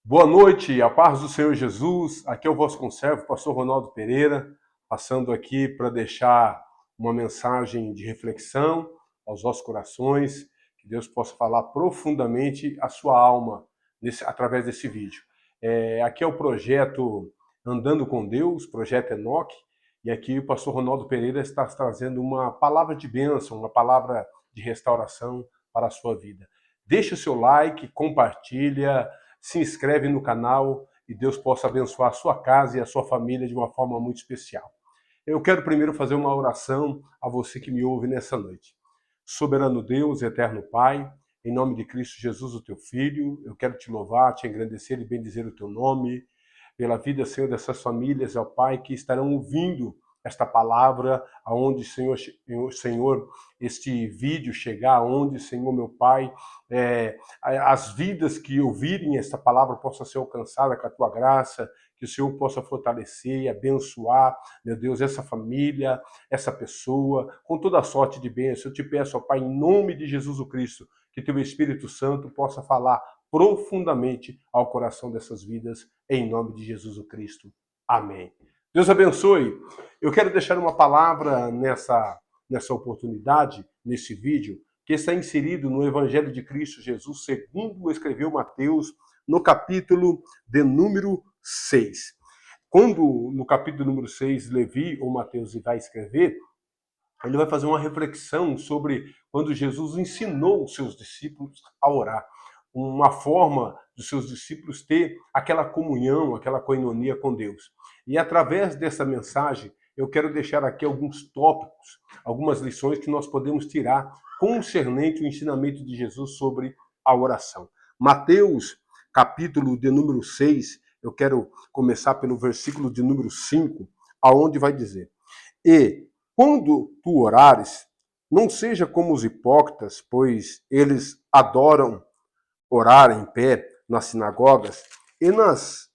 Boa noite, a paz do Senhor Jesus. Aqui é o vosso conservo, pastor Ronaldo Pereira, passando aqui para deixar uma mensagem de reflexão aos vossos corações, que Deus possa falar profundamente a sua alma através desse vídeo. Aqui é o projeto Andando com Deus, projeto Enoque, e aqui o pastor Ronaldo Pereira está trazendo uma palavra de bênção, uma palavra de restauração para a sua vida. Deixe o seu like, compartilha, se inscreve no canal e Deus possa abençoar a sua casa e a sua família de uma forma muito especial. Eu quero primeiro fazer uma oração a você que me ouve nessa noite. Soberano Deus, eterno Pai, em nome de Cristo Jesus, o teu Filho, eu quero te louvar, te engrandecer e bendizer o teu nome, pela vida, Senhor, dessas famílias, ó Pai, que estarão ouvindo esta palavra, aonde, Senhor, este vídeo chegar, aonde, Senhor, meu Pai, as vidas que ouvirem esta palavra possam ser alcançadas com a tua graça, que o Senhor possa fortalecer e abençoar, meu Deus, essa família, essa pessoa, com toda a sorte de bênção. Eu te peço, ó Pai, em nome de Jesus Cristo, que teu Espírito Santo possa falar profundamente ao coração dessas vidas, em nome de Jesus Cristo. Amém. Deus abençoe. Eu quero deixar uma palavra nessa oportunidade, nesse vídeo, que está inserido no Evangelho de Cristo Jesus, segundo escreveu Mateus, no capítulo de número 6. Quando, no capítulo número 6, Levi ou Mateus vai escrever, ele vai fazer uma reflexão sobre quando Jesus ensinou os seus discípulos a orar. Uma forma dos seus discípulos ter aquela comunhão, aquela coinonia com Deus. E através dessa mensagem, eu quero deixar aqui alguns tópicos, algumas lições que nós podemos tirar concernente o ensinamento de Jesus sobre a oração. Mateus, capítulo de número 6, eu quero começar pelo versículo de número 5, aonde vai dizer: E quando tu orares, não seja como os hipócritas, pois eles adoram orar em pé nas sinagogas e nas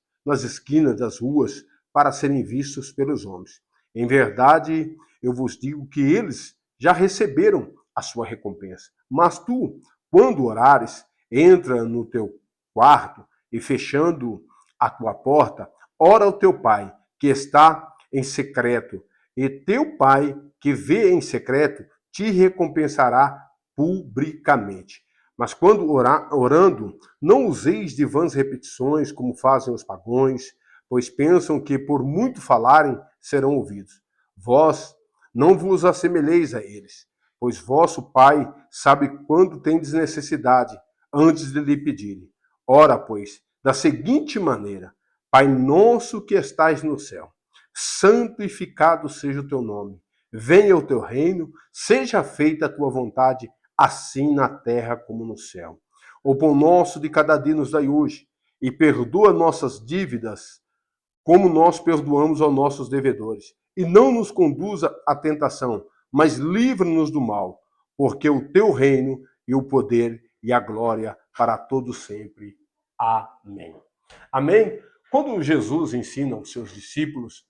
esquinas das ruas para serem vistos pelos homens. Em verdade, eu vos digo que eles já receberam a sua recompensa. Mas tu, quando orares, entra no teu quarto e fechando a tua porta, ora ao teu pai, que está em secreto, e teu pai, que vê em secreto, te recompensará publicamente. Mas quando orando, não useis de vãs repetições, como fazem os pagões, pois pensam que por muito falarem serão ouvidos. Vós não vos assemelheis a eles, pois vosso Pai sabe quando tendes necessidade, antes de lhe pedirem. Ora, pois, da seguinte maneira: Pai nosso que estais no céu, santificado seja o teu nome. Venha o teu reino, seja feita a tua vontade, assim na terra como no céu. O pão nosso de cada dia nos dai hoje, e perdoa nossas dívidas, como nós perdoamos aos nossos devedores. E não nos conduza à tentação, mas livra-nos do mal, porque o teu reino e o poder e a glória para todos sempre. Amém. Amém? Quando Jesus ensina aos seus discípulos,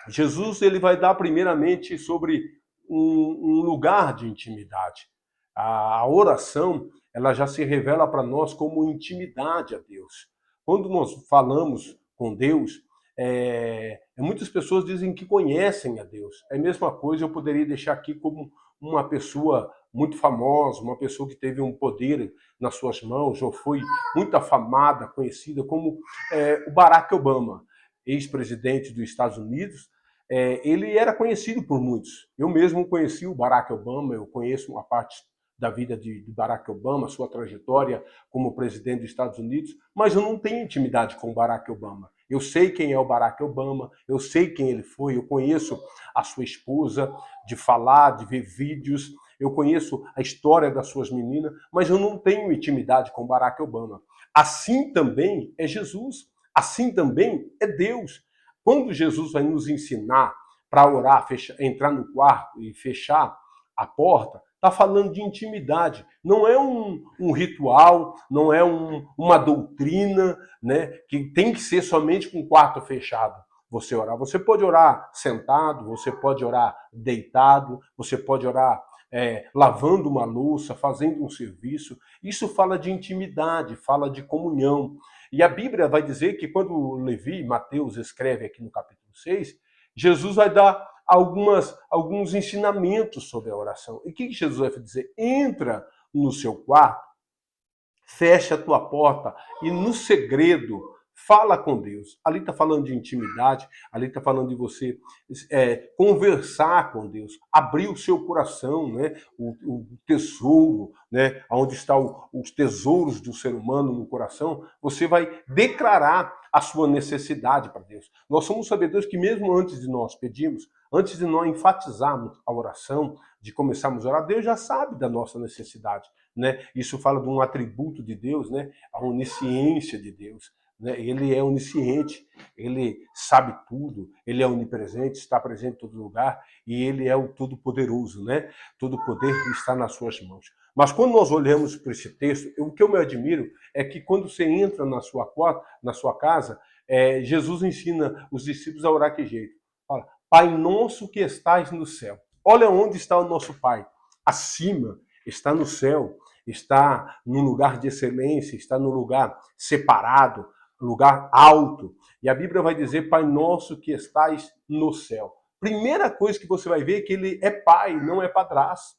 Jesus ele vai dar primeiramente sobre um lugar de intimidade. A oração ela já se revela para nós como intimidade a Deus. Quando nós falamos com Deus, muitas pessoas dizem que conhecem a Deus. É a mesma coisa eu poderia deixar aqui como uma pessoa muito famosa, uma pessoa que teve um poder nas suas mãos, ou foi muito afamada, conhecida, como o Barack Obama, ex-presidente dos Estados Unidos. Ele era conhecido por muitos. Eu mesmo conheci o Barack Obama, eu conheço uma parte da vida de Barack Obama, sua trajetória como presidente dos Estados Unidos, mas eu não tenho intimidade com o Barack Obama. Eu sei quem é o Barack Obama, eu sei quem ele foi, eu conheço a sua esposa, de falar, de ver vídeos, eu conheço a história das suas meninas, mas eu não tenho intimidade com o Barack Obama. Assim também é Jesus, assim também é Deus. Quando Jesus vai nos ensinar para orar, entrar no quarto e fechar a porta, está falando de intimidade. Não é um ritual, não é uma doutrina, né, que tem que ser somente com o quarto fechado. Você orar. Você pode orar sentado, você pode orar deitado, você pode orar lavando uma louça, fazendo um serviço. Isso fala de intimidade, fala de comunhão. E a Bíblia vai dizer que quando Levi, Mateus, escreve aqui no capítulo 6, Jesus vai dar alguns ensinamentos sobre a oração. E o que Jesus vai dizer? Entra no seu quarto, fecha a tua porta e no segredo fala com Deus. Ali está falando de intimidade, ali está falando de você conversar com Deus, abrir o seu coração, né? O tesouro, né? Onde estão os tesouros do ser humano no coração, você vai declarar a sua necessidade para Deus. Nós somos sabedores que mesmo antes de nós pedirmos, antes de nós enfatizarmos a oração, de começarmos a orar, Deus já sabe da nossa necessidade, né? Isso fala de um atributo de Deus, né? A onisciência de Deus. Né? Ele é onisciente, ele sabe tudo, ele é onipresente, está presente em todo lugar e ele é o Todo-Poderoso, né? Todo o poder está nas suas mãos. Mas quando nós olhamos para esse texto, o que eu me admiro é que quando você entra na sua casa, Jesus ensina os discípulos a orar que jeito. Fala, Pai nosso que estais no céu. Olha onde está o nosso Pai. Acima, está no céu, está num lugar de excelência, está num lugar separado, lugar alto. E a Bíblia vai dizer, Pai nosso que estais no céu. Primeira coisa que você vai ver é que ele é pai, não é padrasto.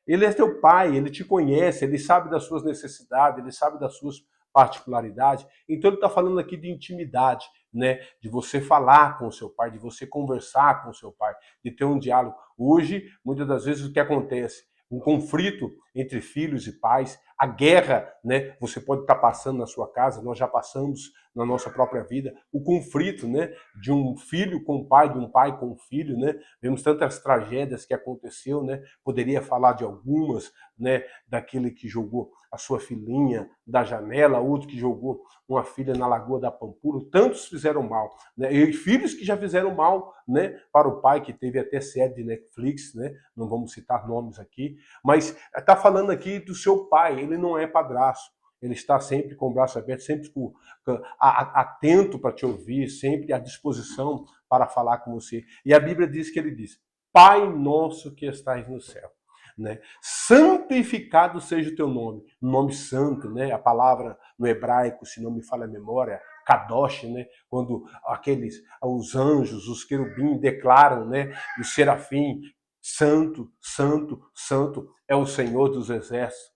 Ele é teu pai, ele te conhece, ele sabe das suas necessidades, ele sabe das suas particularidades. Então ele está falando aqui de intimidade, né? De você falar com o seu pai, de você conversar com o seu pai, de ter um diálogo. Hoje, muitas das vezes, o que acontece? Um conflito entre filhos e pais, a guerra, né? Você pode estar passando na sua casa, nós já passamos na nossa própria vida, o conflito, né? De um filho com o pai, de um pai com o filho, né? Vemos tantas tragédias que aconteceu, né? Poderia falar de algumas, né? Daquele que jogou a sua filhinha da janela, outro que jogou uma filha na Lagoa da Pampulha, tantos fizeram mal, né? E filhos que já fizeram mal, né? Para o pai, que teve até série de Netflix, né? Não vamos citar nomes aqui, mas está falando aqui do seu pai, ele não é padrasto. Ele está sempre com o braço aberto, sempre atento para te ouvir, sempre à disposição para falar com você. E a Bíblia diz que ele diz, Pai nosso que estás no céu. Né? Santificado seja o teu nome santo, né? A palavra no hebraico, se não me falha a memória, Kadosh, né? Quando os anjos, os querubim declaram, né? E o serafim, santo, santo, santo é o Senhor dos exércitos.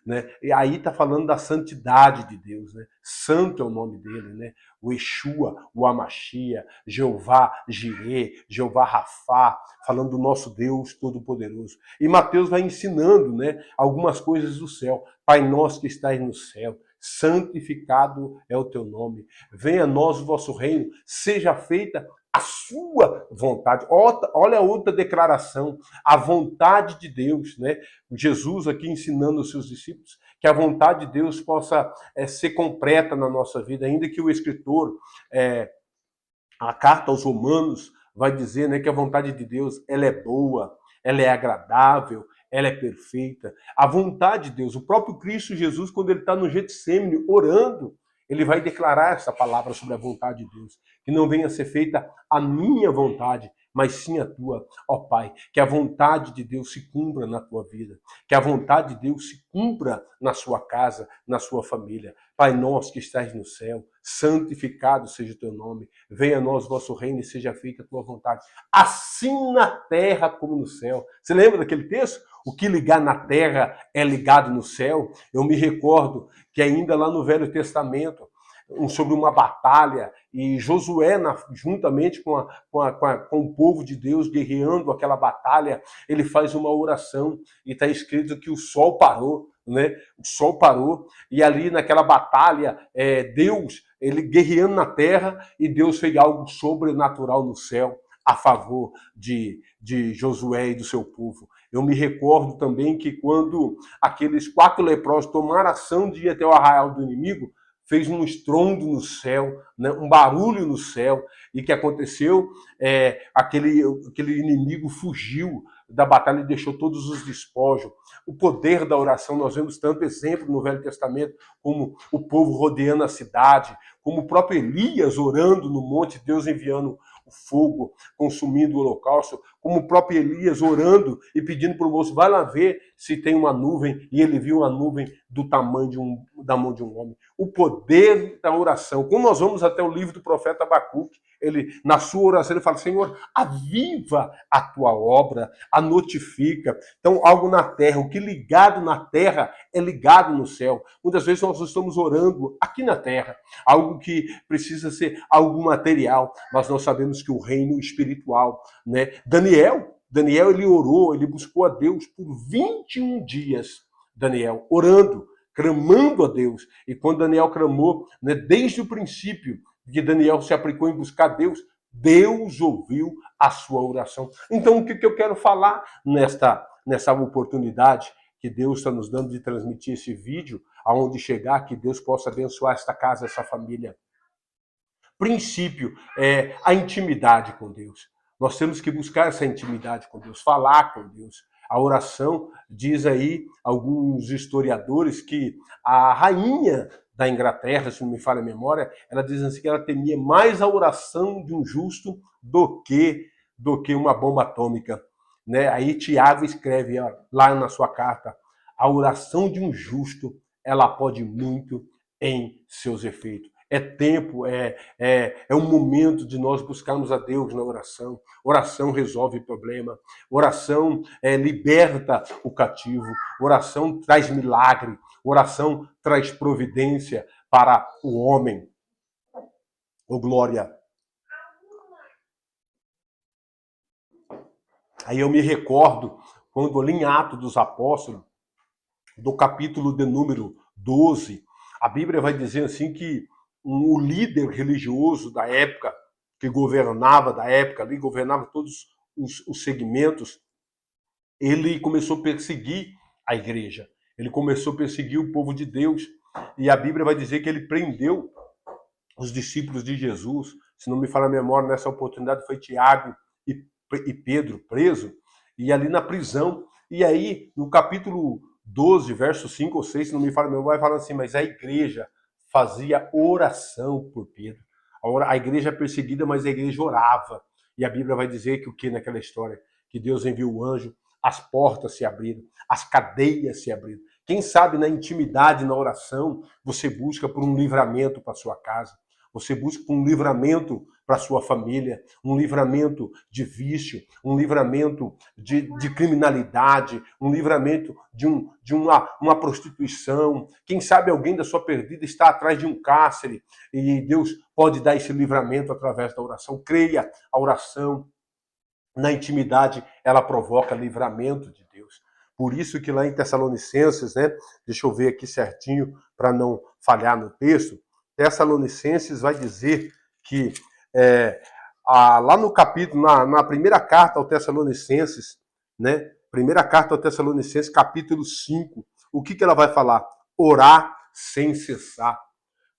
Né? E aí está falando da santidade de Deus, né? Santo é o nome dele, né? O Yeshua, o Amashia, Jeová Jireh, Jeová Rafá, falando do nosso Deus Todo-Poderoso. E Mateus vai ensinando, né, algumas coisas do céu. Pai nosso que estás no céu, santificado é o teu nome. Venha a nós o vosso reino, seja feita a sua vontade. Olha a outra declaração, a vontade de Deus, né? Jesus aqui ensinando os seus discípulos que a vontade de Deus possa ser completa na nossa vida, ainda que o escritor, a carta aos Romanos, vai dizer, né, que a vontade de Deus ela é boa, ela é agradável, ela é perfeita. A vontade de Deus, o próprio Cristo Jesus, quando ele está no Getsêmani orando, ele vai declarar essa palavra sobre a vontade de Deus. Que não venha a ser feita a minha vontade, mas sim a tua, ó Pai. Que a vontade de Deus se cumpra na tua vida. Que a vontade de Deus se cumpra na sua casa, na sua família. Pai nosso que estás no céu, santificado seja o teu nome. Venha a nós o vosso reino e seja feita a tua vontade. Assim na terra como no céu. Você lembra daquele texto? O que ligar na terra é ligado no céu. Eu me recordo que ainda lá no Velho Testamento, sobre uma batalha, e Josué, juntamente com o povo de Deus, guerreando aquela batalha, ele faz uma oração, e está escrito que o sol parou, né? O sol parou, e ali naquela batalha, Deus, ele guerreando na terra, e Deus fez algo sobrenatural no céu, a favor de Josué e do seu povo. Eu me recordo também que quando aqueles 4 leprosos tomaram ação de ir até o arraial do inimigo, fez um estrondo no céu, né, um barulho no céu, e que aconteceu, aquele inimigo fugiu da batalha e deixou todos os despojos. O poder da oração, nós vemos tanto exemplo no Velho Testamento, como o povo rodeando a cidade, como o próprio Elias orando no monte, Deus enviando o fogo, consumindo o holocausto, como o próprio Elias orando e pedindo para o moço, vai lá ver se tem uma nuvem, e ele viu uma nuvem do tamanho da mão de um homem. O poder da oração. Quando nós vamos até o livro do profeta Abacuque, ele, na sua oração, ele fala, Senhor, aviva a tua obra, a notifica. Então, algo na terra, o que ligado na terra é ligado no céu. Muitas vezes nós estamos orando aqui na terra, algo que precisa ser algo material, mas nós sabemos que o reino espiritual, né? Daniel, ele orou, ele buscou a Deus por 21 dias, Daniel, orando, clamando a Deus. E quando Daniel clamou, né, desde o princípio, que Daniel se aplicou em buscar Deus, Deus ouviu a sua oração. Então, o que eu quero falar nessa oportunidade que Deus está nos dando de transmitir esse vídeo, aonde chegar, que Deus possa abençoar esta casa, essa família. Princípio é a intimidade com Deus. Nós temos que buscar essa intimidade com Deus, falar com Deus. A oração, diz aí alguns historiadores, que a rainha da Inglaterra, se não me falha a memória, ela diz assim que ela temia mais a oração de um justo do que uma bomba atômica. Né? Aí Tiago escreve lá na sua carta, a oração de um justo, ela pode muito em seus efeitos. É tempo, é um momento de nós buscarmos a Deus na oração. Oração resolve problema. Oração liberta o cativo. Oração traz milagre. Oração traz providência para o homem. Oh, glória! Aí eu me recordo, quando ali em Atos dos Apóstolos, do capítulo de número 12, a Bíblia vai dizer assim que o líder religioso da época, que governava da época, ali governava todos os segmentos, ele começou a perseguir a igreja. Ele começou a perseguir o povo de Deus. E a Bíblia vai dizer que ele prendeu os discípulos de Jesus. Se não me falha a memória, nessa oportunidade foi Tiago e Pedro preso. E ali na prisão. E aí, no capítulo 12, verso 5 ou 6, se não me falha a memória, vai falando assim, mas a igreja fazia oração por Pedro. A igreja é perseguida, mas a igreja orava. E a Bíblia vai dizer que o que naquela história? Que Deus enviou o anjo, as portas se abriram, as cadeias se abriram. Quem sabe na intimidade, na oração, você busca por um livramento para sua casa. Você busca por um livramento para sua família, um livramento de vício, um livramento de criminalidade, um livramento de uma prostituição. Quem sabe alguém da sua perdida está atrás de um cárcere e Deus pode dar esse livramento através da oração. Creia, a oração na intimidade, ela provoca livramento de Deus. Por isso que lá em Tessalonicenses, né? Deixa eu ver aqui certinho para não falhar no texto. Tessalonicenses vai dizer que lá no capítulo, na primeira carta ao Tessalonicenses, né? Primeira carta ao Tessalonicenses, capítulo 5, o que ela vai falar? Orar sem cessar.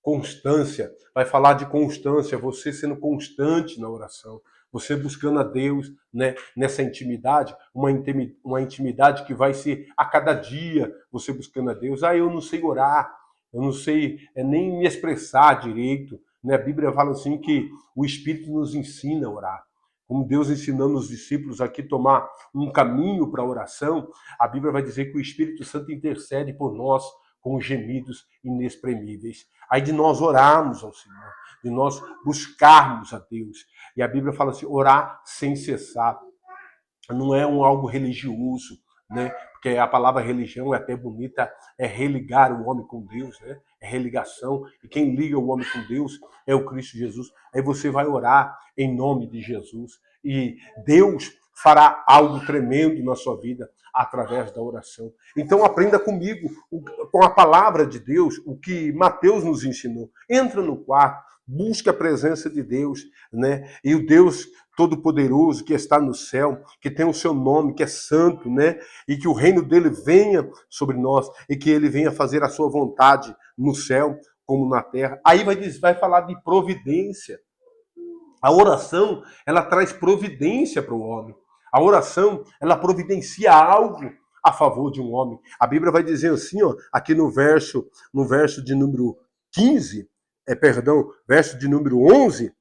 Constância, vai falar de constância, você sendo constante na oração, você buscando a Deus, né, nessa intimidade, uma intimidade que vai ser a cada dia, você buscando a Deus. Eu não sei orar, eu não sei nem me expressar direito, né? A Bíblia fala assim que o Espírito nos ensina a orar. Como Deus ensinando os discípulos aqui a tomar um caminho para a oração, a Bíblia vai dizer que o Espírito Santo intercede por nós com gemidos inexprimíveis. Aí de nós orarmos ao Senhor, de nós buscarmos a Deus. E a Bíblia fala assim, orar sem cessar. Não é algo religioso, né? Porque a palavra religião é até bonita, é religar o homem com Deus, né? É religação. E quem liga o homem com Deus é o Cristo Jesus. Aí você vai orar em nome de Jesus. E Deus fará algo tremendo na sua vida através da oração. Então aprenda comigo, com a palavra de Deus, o que Mateus nos ensinou. Entra no quarto, busca a presença de Deus, né? E o Deus Todo-Poderoso que está no céu, que tem o seu nome, que é santo, né? E que o reino dele venha sobre nós e que ele venha fazer a sua vontade no céu como na terra. Aí vai falar de providência. A oração, ela traz providência para o homem. A oração, ela providencia algo a favor de um homem. A Bíblia vai dizer assim, ó, aqui no verso de número 15, verso de número 11,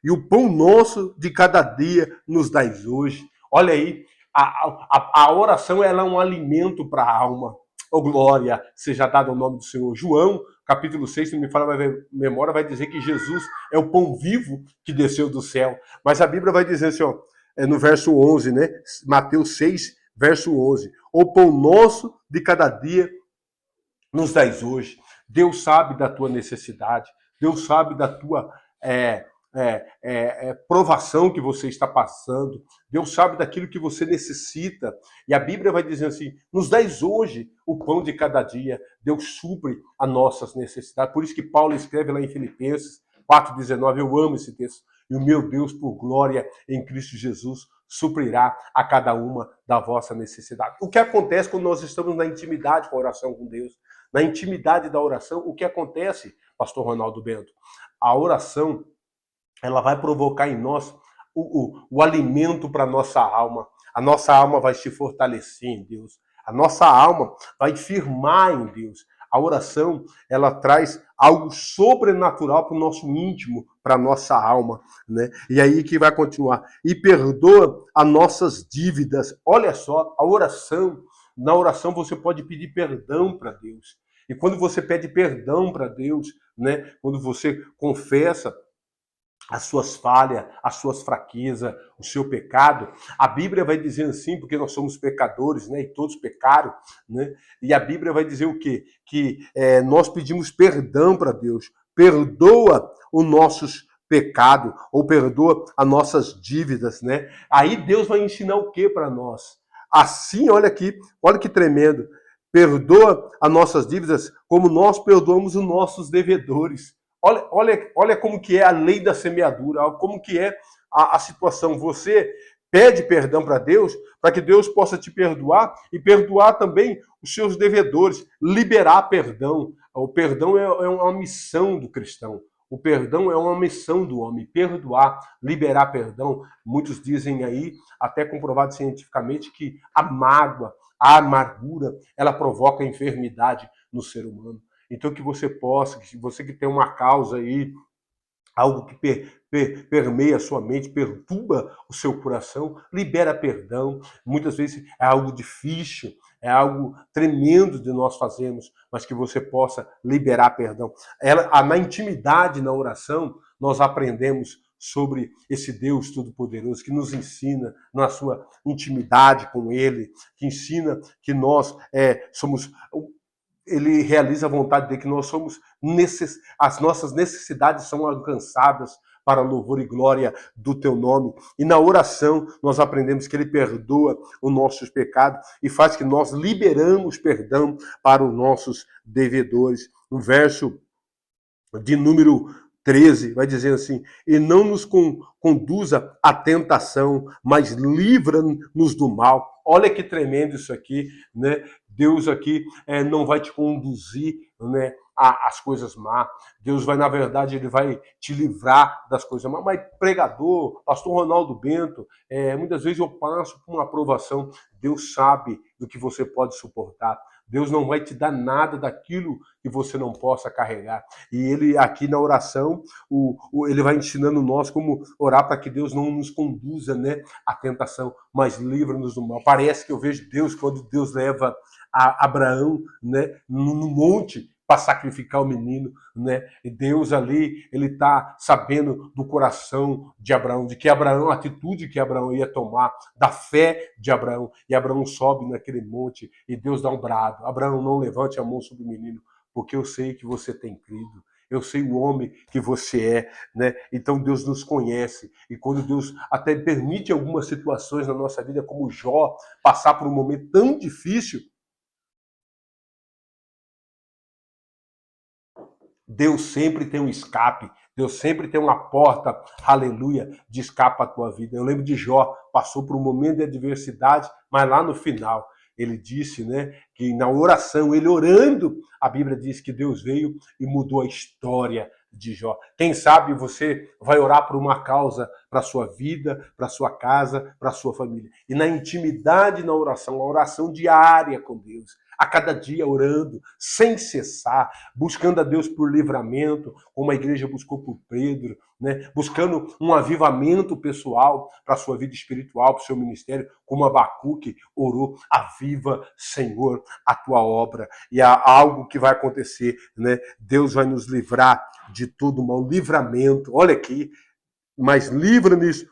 e o pão nosso de cada dia nos dais hoje. Olha aí, a oração ela é um alimento para a alma. Oh, glória seja dada ao nome do Senhor. João, capítulo 6, se não me fala a memória, vai dizer que Jesus é o pão vivo que desceu do céu. Mas a Bíblia vai dizer assim, ó, no verso 11, né? Mateus 6, verso 11. O pão nosso de cada dia nos dais hoje. Deus sabe da tua necessidade. Deus sabe da tua provação que você está passando. Deus sabe daquilo que você necessita. E a Bíblia vai dizer assim, nos dais hoje o pão de cada dia. Deus supre as nossas necessidades. Por isso que Paulo escreve lá em Filipenses 4,19, eu amo esse texto. E o meu Deus, por glória em Cristo Jesus, suprirá a cada uma da vossa necessidade. O que acontece quando nós estamos na intimidade com a oração com Deus? Na intimidade da oração, o que acontece, pastor Ronaldo Bento? A oração, ela vai provocar em nós o alimento para a nossa alma. A nossa alma vai se fortalecer em Deus. A nossa alma vai firmar em Deus. A oração, ela traz algo sobrenatural para o nosso íntimo, para a nossa alma, né? E aí que vai continuar. E perdoa as nossas dívidas. Olha só, a oração, na oração você pode pedir perdão para Deus. E quando você pede perdão para Deus, né? Quando você confessa as suas falhas, as suas fraquezas, o seu pecado. A Bíblia vai dizer assim, porque nós somos pecadores, né? E todos pecaram, né? E a Bíblia vai dizer o quê? Que nós pedimos perdão para Deus. Perdoa os nossos pecados, ou perdoa as nossas dívidas, né? Aí Deus vai ensinar o quê para nós? Assim, olha aqui, olha que tremendo. Perdoa as nossas dívidas como nós perdoamos os nossos devedores. Olha como que é a lei da semeadura, como que é a situação. Você pede perdão para Deus, para que Deus possa te perdoar e perdoar também os seus devedores, liberar perdão. O perdão é uma missão do cristão. O perdão é uma missão do homem, perdoar, liberar perdão. Muitos dizem aí, até comprovado cientificamente, que a mágoa, a amargura, ela provoca enfermidade no ser humano. Então que você possa, que você que tem uma causa aí, algo que permeia a sua mente, perturba o seu coração, libera perdão. Muitas vezes é algo difícil, é algo tremendo de nós fazermos, mas que você possa liberar perdão. Na intimidade, na oração, nós aprendemos sobre esse Deus Todo-Poderoso que nos ensina na sua intimidade com Ele, que ensina que nós somos... Ele realiza a vontade dele, que nós somos as nossas necessidades são alcançadas para louvor e glória do teu nome. E na oração nós aprendemos que ele perdoa os nossos pecados e faz que nós liberamos perdão para os nossos devedores. No verso de número 13, vai dizer assim, e não nos conduza à tentação, mas livra-nos do mal. Olha que tremendo isso aqui, né? Deus aqui não vai te conduzir, né, às coisas más. Deus vai, na verdade, ele vai te livrar das coisas más. Mas pregador, pastor Ronaldo Bento, muitas vezes eu passo por uma aprovação. Deus sabe do que você pode suportar. Deus não vai te dar nada daquilo que você não possa carregar. E ele aqui na oração, ele vai ensinando nós como orar para que Deus não nos conduza, né, à tentação, mas livra-nos do mal. Parece que eu vejo Deus quando Deus leva a Abraão, né, no monte para sacrificar o menino, né? E Deus ali, ele está sabendo do coração de Abraão, de que Abraão, a atitude que Abraão ia tomar, da fé de Abraão. E Abraão sobe naquele monte e Deus dá um brado. Abraão, não levante a mão sobre o menino, porque eu sei que você tem crido. Eu sei o homem que você é, né? Então Deus nos conhece. E quando Deus até permite algumas situações na nossa vida, como Jó, passar por um momento tão difícil, Deus sempre tem um escape, Deus sempre tem uma porta, aleluia, de escape para a tua vida. Eu lembro de Jó, passou por um momento de adversidade, mas lá no final, ele disse, né, que na oração, ele orando, a Bíblia diz que Deus veio e mudou a história de Jó. Quem sabe você vai orar por uma causa para a sua vida, para a sua casa, para a sua família. E na intimidade, na oração, a oração diária com Deus, a cada dia orando, sem cessar, buscando a Deus por livramento, como a igreja buscou por Pedro, né? Buscando um avivamento pessoal para a sua vida espiritual, para o seu ministério, como Abacuque orou, aviva, Senhor, a tua obra. E há algo que vai acontecer, né? Deus vai nos livrar de todo mal, livramento. Olha aqui, mas livra-nos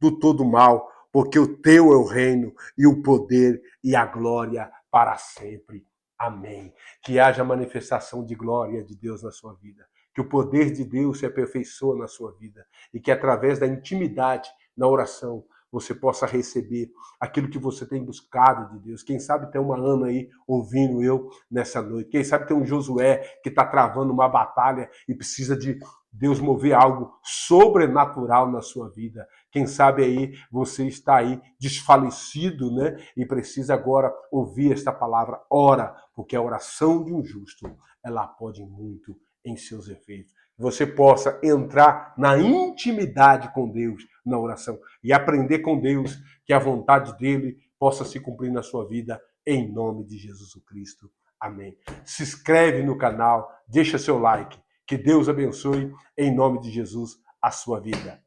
do todo mal, porque o teu é o reino e o poder e a glória para sempre. Amém. Que haja manifestação de glória de Deus na sua vida. Que o poder de Deus se aperfeiçoe na sua vida. E que através da intimidade na oração você possa receber aquilo que você tem buscado de Deus. Quem sabe tem uma Ana aí ouvindo eu nessa noite. Quem sabe tem um Josué que está travando uma batalha e precisa de Deus mover algo sobrenatural na sua vida. Quem sabe aí você está aí desfalecido, né? E precisa agora ouvir esta palavra. Ora, porque a oração de um justo, ela pode muito em seus efeitos. Você possa entrar na intimidade com Deus na oração e aprender com Deus que a vontade dele possa se cumprir na sua vida em nome de Jesus Cristo. Amém. Se inscreve no canal, deixa seu like. Que Deus abençoe, em nome de Jesus, a sua vida.